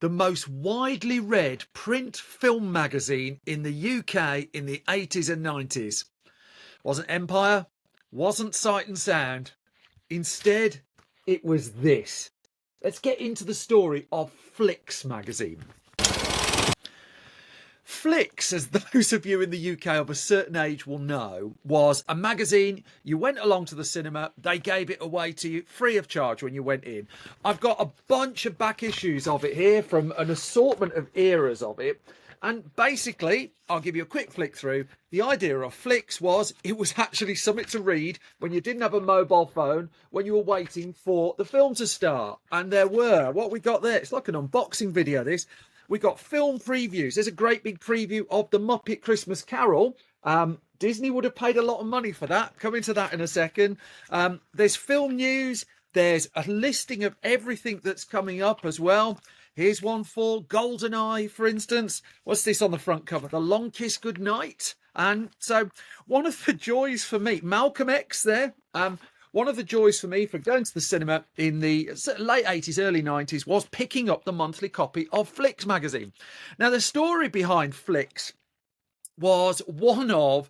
the most widely read print film magazine in the UK in the 80s and 90s. Wasn't Empire, wasn't Sight and Sound. Instead, it was this. Let's get into the story of FLICKS magazine. FLICKS, as those of you in the UK of a certain age will know, was a magazine. You went along to the cinema, they gave it away to you free of charge when you went in. I've got a bunch of back issues of it here from an assortment of eras of it. And basically, I'll give you a quick flick through. The idea of FLICKS was it was actually something to read when you didn't have a mobile phone, when you were waiting for the film to start. And there were, what we got there, it's like an unboxing video, this. We got film previews. There's a great big preview of The Muppet Christmas Carol. Disney would have paid a lot of money for that. Coming to that in a second. There's film news. There's a listing of everything that's coming up as well. Here's one for GoldenEye, for instance. What's this on the front cover? The Long Kiss Goodnight. And so one of the joys for me, Malcolm X there. One of the joys for me for going to the cinema in the late 80s, early 90s was picking up the monthly copy of FLICKS magazine. Now, the story behind FLICKS was one of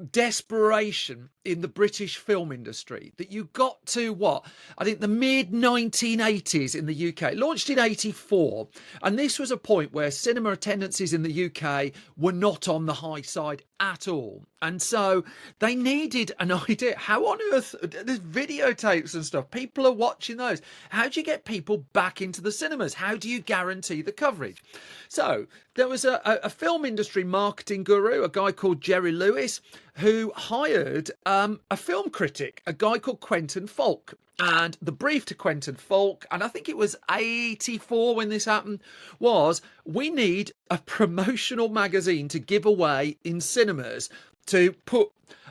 desperation in the British film industry, that you got to what I think the mid 1980s in the UK. It launched in 84, and this was a point where cinema attendances in the UK were not on the high side at all, and so they needed an idea. How on earth, there's videotapes and stuff, people are watching those, how do you get people back into the cinemas? How do you guarantee the coverage? So there was a film industry marketing guru, a guy called Jerry Lewis, who hired a film critic, a guy called Quentin Falk. And the brief to Quentin Falk, and I think it was 84 when this happened, was we need a promotional magazine to give away in cinemas to put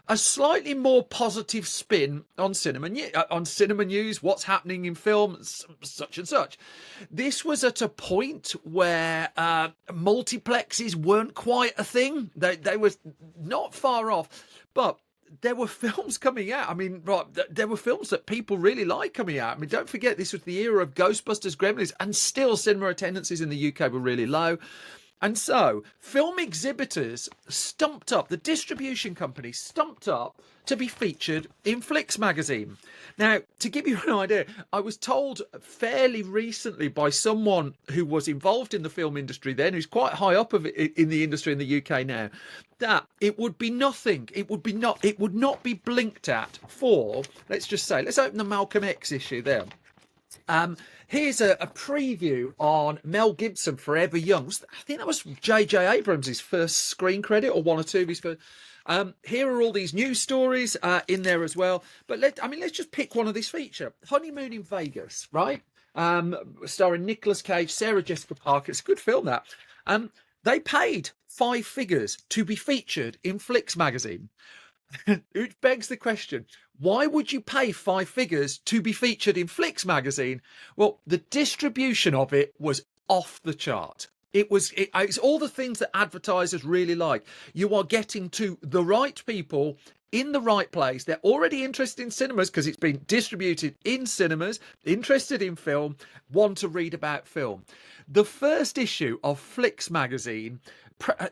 a slightly more positive spin on cinema news, what's happening in film, such and such. This was at a point where multiplexes weren't quite a thing. They were not far off, but there were films coming out. I mean, right, there were films that people really like coming out. I mean, don't forget, this was the era of Ghostbusters, Gremlins, and still cinema attendances in the UK were really low. And so film exhibitors stumped up, the distribution company stumped up to be featured in FLICKS magazine. Now, to give you an idea, I was told fairly recently by someone who was involved in the film industry then, who's quite high up of it in the industry in the UK now, that it would be nothing. It would not be blinked at for, let's just say, let's open the Malcolm X issue there. Here's a preview on Mel Gibson, Forever Young. I think that was J.J. Abrams' first screen credit, or one or two of his first. Here are all these news stories in there as well. But let's just pick one of this feature. Honeymoon in Vegas, right? Starring Nicolas Cage, Sarah Jessica Parker. It's a good film, that. They paid 5 figures to be featured in FLICKS magazine. Which begs the question, why would you pay 5 figures to be featured in FLICKS magazine? Well, the distribution of it was off the chart. It's all the things that advertisers really like. You are getting to the right people in the right place. They're already interested in cinemas because it's been distributed in cinemas, interested in film, want to read about film. The first issue of FLICKS magazine,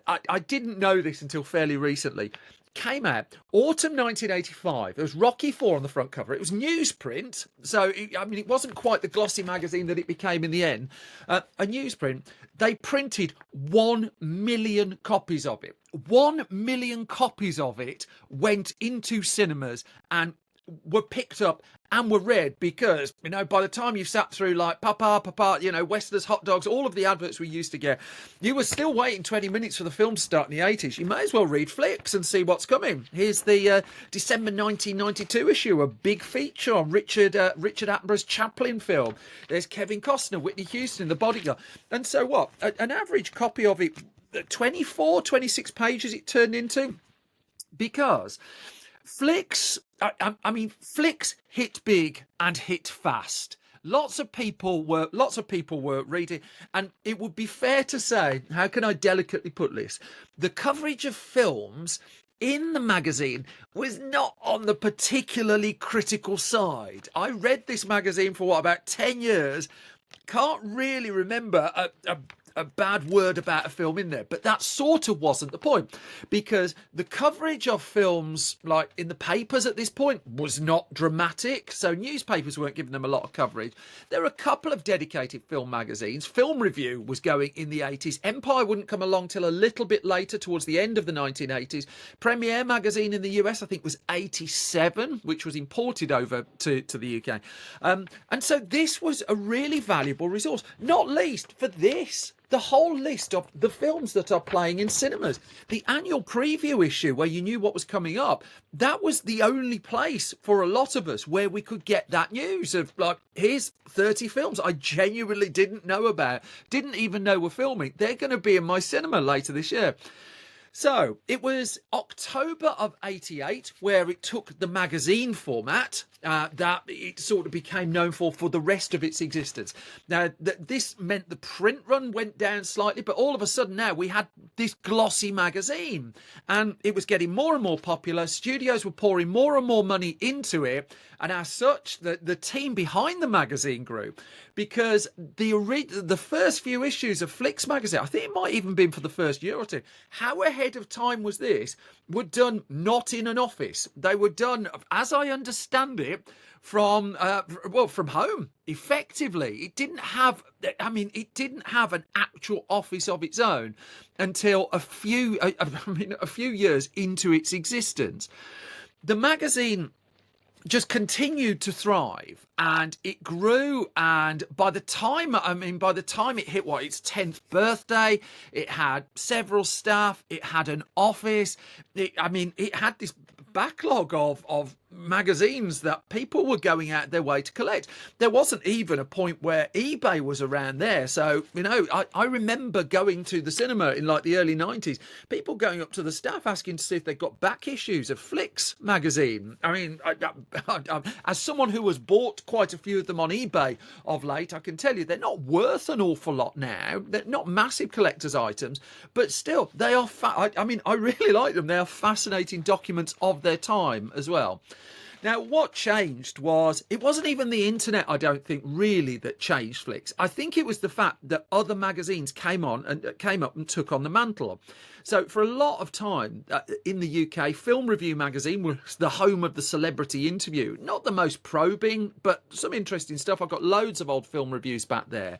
I didn't know this until fairly recently, came out autumn 1985. There was Rocky IV on the front cover. It was newsprint, so it wasn't quite the glossy magazine that it became in the end. A newsprint. They printed 1 million copies of it. 1 million copies of it went into cinemas and were picked up and were read, because, by the time you sat through like Papa, Westerners, hot dogs, all of the adverts we used to get, you were still waiting 20 minutes for the film to start in the 80s. You may as well read FLICKS and see what's coming. Here's the December 1992 issue, a big feature on Richard Attenborough's Chaplin film. There's Kevin Costner, Whitney Houston, The Bodyguard. And so what? An average copy of it, 24, 26 pages it turned into, because FLICKS, FLICKS hit big and hit fast. Lots of people were reading, and it would be fair to say, how can I delicately put this? The coverage of films in the magazine was not on the particularly critical side. I read this magazine for about 10 years, Can't really remember a bad word about a film in there, but that sort of wasn't the point, because the coverage of films like in the papers at this point was not dramatic, so newspapers weren't giving them a lot of coverage. There were a couple of dedicated film magazines. Film Review was going in the 80s. Empire wouldn't come along till a little bit later, towards the end of the 1980s. Premiere magazine in the US, I think, was 87, which was imported over to the UK. And so this was a really valuable resource, not least for this. The whole list of the films that are playing in cinemas. The annual preview issue where you knew what was coming up, that was the only place for a lot of us where we could get that news of, like, here's 30 films I genuinely didn't know about, didn't even know were filming. They're going to be in my cinema later this year. So it was October of 88 where it took the magazine format that it sort of became known for the rest of its existence. Now, this meant the print run went down slightly, but all of a sudden now we had this glossy magazine and it was getting more and more popular. Studios were pouring more and more money into it. And as such, the team behind the magazine grew, because the first few issues of FLICKS magazine, I think it might even been for the first year or two, how ahead of time was this, were done not in an office. They were done, as I understand it, from home, effectively. It didn't have an actual office of its own until a few years into its existence. The magazine just continued to thrive and it grew, and by the time it hit its 10th birthday, it had several staff, it had an office, it had this backlog of magazines that people were going out their way to collect. There wasn't even a point where eBay was around there. So, I remember going to the cinema in like the early 90s, people going up to the staff asking to see if they got back issues of FLICKS magazine. As someone who has bought quite a few of them on eBay of late, I can tell you they're not worth an awful lot now. They're not massive collector's items, but still, they are I really like them. They are fascinating documents of their time as well. Now, what changed was, it wasn't even the internet, I don't think, really, that changed FLICKS. I think it was the fact that other magazines came up and took on the mantle. So for a lot of time in the UK, Film Review magazine was the home of the celebrity interview. Not the most probing, but some interesting stuff. I've got loads of old film reviews back there.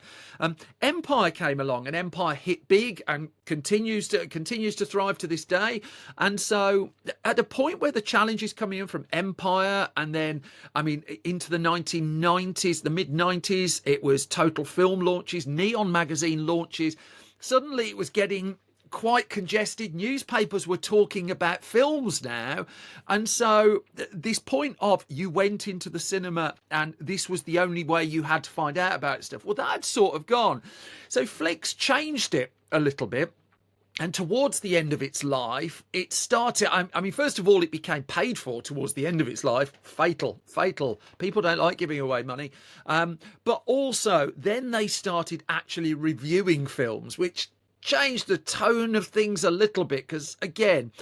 Empire came along, and Empire hit big and continues to thrive to this day. And so at a point where the challenge is coming in from Empire, and then, into the 1990s, the mid-90s, it was Total Film launches, Neon magazine launches. Suddenly it was getting quite congested. Newspapers were talking about films now, and so this point of you went into the cinema and this was the only way you had to find out about stuff, well, that had sort of gone. So FLICKS changed it a little bit, and towards the end of its life, it started, first of all, it became paid for towards the end of its life. Fatal. People don't like giving away money. But also, then they started actually reviewing films, which changed the tone of things a little bit, because, again,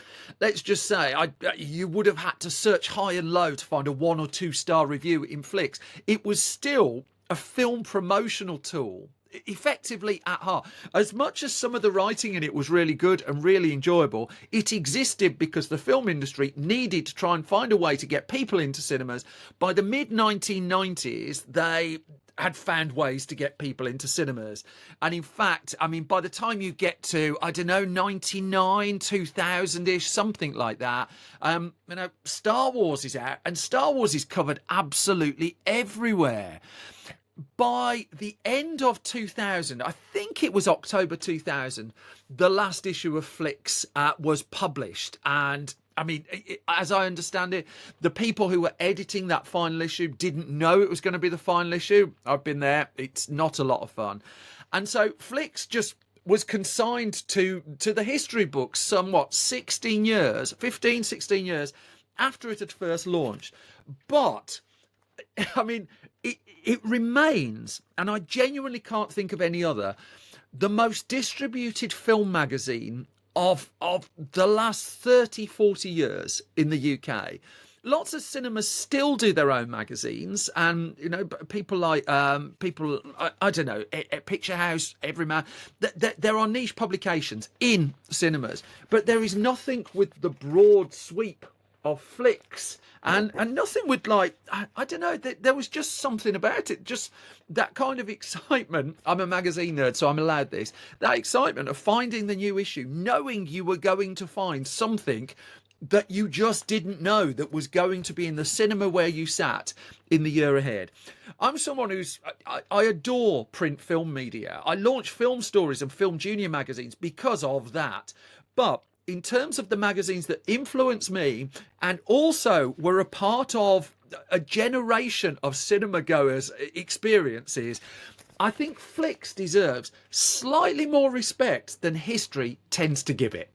let's just say you would have had to search high and low to find a 1 or 2 star review in FLICKS. It was still a film promotional tool, effectively, at heart. As much as some of the writing in it was really good and really enjoyable, it existed because the film industry needed to try and find a way to get people into cinemas. By the mid-1990s, they had found ways to get people into cinemas. And in fact, by the time you get to, 99, 2000-ish, something like that, Star Wars is out, and Star Wars is covered absolutely everywhere. By the end of 2000, I think it was October 2000, the last issue of FLICKS was published. And as I understand it, the people who were editing that final issue didn't know it was going to be the final issue. I've been there. It's not a lot of fun. And so FLICKS just was consigned to the history books somewhat 16 years after it had first launched. But, it remains, and I genuinely can't think of any other, the most distributed film magazine of the last 30, 40 years in the UK. lots of cinemas still do their own magazines, and people like I don't know, Picture House, Everyman. There are niche publications in cinemas, but there is nothing with the broad sweep of FLICKS, and nothing with, like, I don't know, there was just something about it, just that kind of excitement. I'm a magazine nerd, so I'm allowed this. That excitement of finding the new issue, knowing you were going to find something that you just didn't know that was going to be in the cinema where you sat in the year ahead. I'm someone I adore print film media. I launched Film Stories and Film Junior magazines because of that. But in terms of the magazines that influenced me and also were a part of a generation of cinema goers' experiences, I think FLICKS deserves slightly more respect than history tends to give it.